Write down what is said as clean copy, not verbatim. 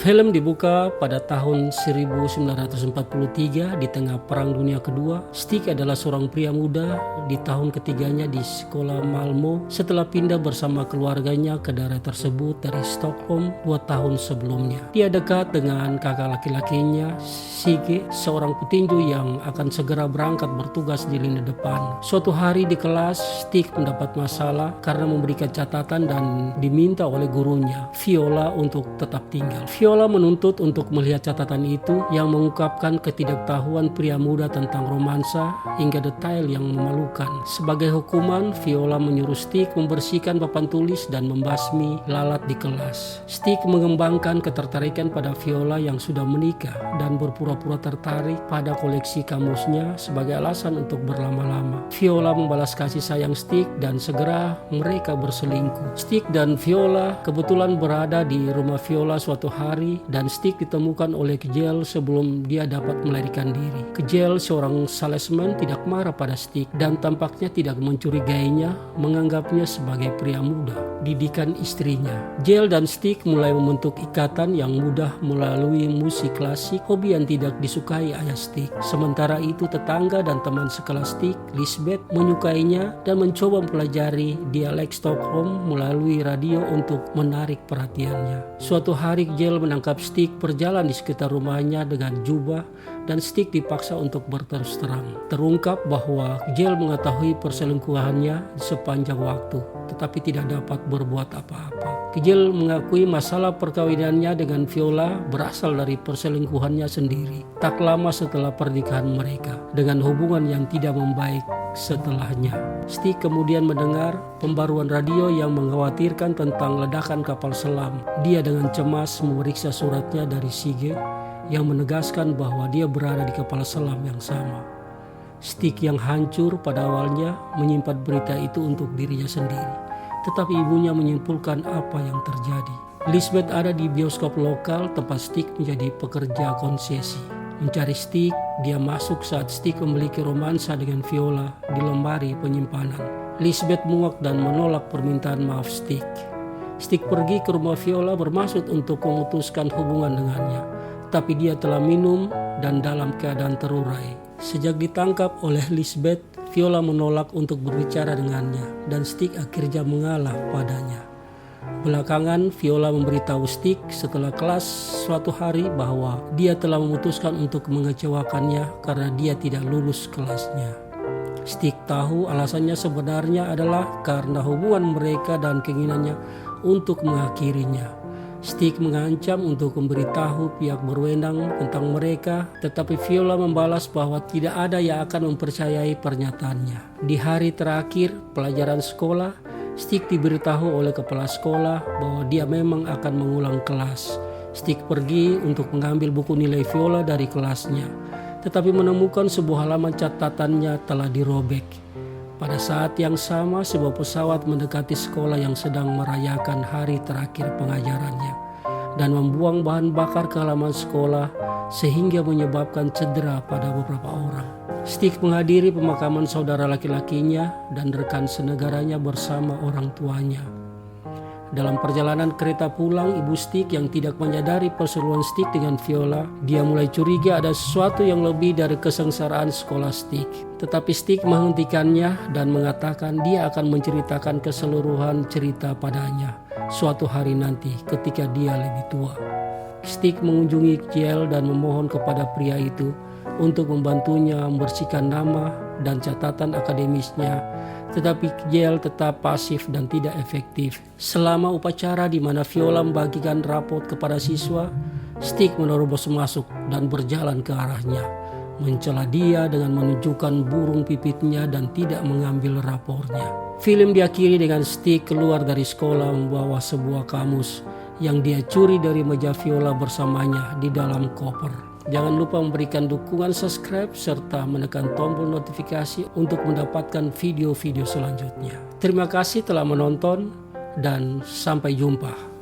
Film dibuka pada tahun 1943 di tengah Perang Dunia Kedua. Stig adalah seorang pria muda di tahun ketiganya di sekolah Malmo setelah pindah bersama keluarganya ke daerah tersebut dari Stockholm 2 tahun sebelumnya. Dia dekat dengan kakak laki-lakinya, Sigge, seorang petinju yang akan segera berangkat bertugas di lini depan. Suatu hari di kelas, Stig mendapat masalah karena memberikan catatan dan diminta oleh gurunya, Viola, untuk tetap tinggal. Viola menuntut untuk melihat catatan itu yang mengungkapkan ketidaktahuan pria muda tentang romansa hingga detail yang memalukan. Sebagai hukuman, Viola menyuruh Stig membersihkan papan tulis dan membasmi lalat di kelas. Stig mengembangkan ketertarikan pada Viola yang sudah menikah dan berpura-pura tertarik pada koleksi kamusnya sebagai alasan untuk berlama-lama. Viola membalas kasih sayang Stig dan segera mereka berselingkuh. Stig dan Viola kebetulan berada di rumah Viola suatu hari dan Stig ditemukan oleh Kjell sebelum dia dapat melarikan diri. Kjell, seorang salesman, tidak marah pada Stig dan tampaknya tidak mencurigainya, menganggapnya sebagai pria muda didikan istrinya. Kjell dan Stig mulai membentuk ikatan yang mudah melalui musik klasik, hobi yang tidak disukai ayah Stig. Sementara itu tetangga dan teman sekelas Stig, Lisbeth, menyukainya dan mencoba mempelajari dialek Stockholm melalui radio untuk menarik perhatiannya. Suatu hari Kjell menangkap Stig berjalan di sekitar rumahnya dengan jubah dan Stig dipaksa untuk berterus terang. Terungkap bahwa Kjell mengetahui perselingkuhannya sepanjang waktu, tetapi tidak dapat berbuat apa-apa. Kjell mengakui masalah perkawinannya dengan Viola berasal dari perselingkuhannya sendiri. Tak lama setelah pernikahan mereka, dengan hubungan yang tidak membaik setelahnya, Stig kemudian mendengar pembaruan radio yang mengkhawatirkan tentang ledakan kapal selam. Dia dengan cemas memeriksa suratnya dari Sigge yang menegaskan bahwa dia berada di kapal selam yang sama. Stig yang hancur pada awalnya menyimpan berita itu untuk dirinya sendiri, tetapi ibunya menyimpulkan apa yang terjadi. Lisbeth ada di bioskop lokal tempat Stig menjadi pekerja konsesi. Mencari Stig, dia masuk saat Stig memiliki romansa dengan Viola di lemari penyimpanan. Lisbeth muak dan menolak permintaan maaf Stig. Stig pergi ke rumah Viola bermaksud untuk memutuskan hubungan dengannya, tapi dia telah minum dan dalam keadaan terurai. Sejak ditangkap oleh Lisbeth, Viola menolak untuk berbicara dengannya dan Stig akhirnya mengalah padanya. Belakangan, Viola memberitahu Stig setelah kelas suatu hari bahwa dia telah memutuskan untuk mengecewakannya karena dia tidak lulus kelasnya. Stig tahu alasannya sebenarnya adalah karena hubungan mereka dan keinginannya untuk mengakhirinya. Stig mengancam untuk memberitahu pihak berwenang tentang mereka, tetapi Viola membalas bahwa tidak ada yang akan mempercayai pernyataannya. Di hari terakhir pelajaran sekolah, Stig diberitahu oleh kepala sekolah bahwa dia memang akan mengulang kelas. Stig pergi untuk mengambil buku nilai Viola dari kelasnya, tetapi menemukan sebuah halaman catatannya telah dirobek. Pada saat yang sama, sebuah pesawat mendekati sekolah yang sedang merayakan hari terakhir pengajarannya dan membuang bahan bakar ke halaman sekolah sehingga menyebabkan cedera pada beberapa orang. Stig menghadiri pemakaman saudara laki-lakinya dan rekan senegaranya bersama orang tuanya. Dalam perjalanan kereta pulang, ibu Stig yang tidak menyadari perseteruan Stig dengan Viola, dia mulai curiga ada sesuatu yang lebih dari kesengsaraan sekolah Stig. Tetapi Stig menghentikannya dan mengatakan dia akan menceritakan keseluruhan cerita padanya suatu hari nanti ketika dia lebih tua. Stig mengunjungi Kjell dan memohon kepada pria itu untuk membantunya membersihkan nama dan catatan akademisnya, tetapi Kjell tetap pasif dan tidak efektif. Selama upacara di mana Viola membagikan rapot kepada siswa, Stig menerobos masuk dan berjalan ke arahnya, mencela dia dengan menunjukkan burung pipitnya dan tidak mengambil rapornya. Film diakhiri dengan Stig keluar dari sekolah membawa sebuah kamus yang dia curi dari meja Viola bersamanya di dalam koper. Jangan lupa memberikan dukungan subscribe serta menekan tombol notifikasi untuk mendapatkan video-video selanjutnya. Terima kasih telah menonton dan sampai jumpa.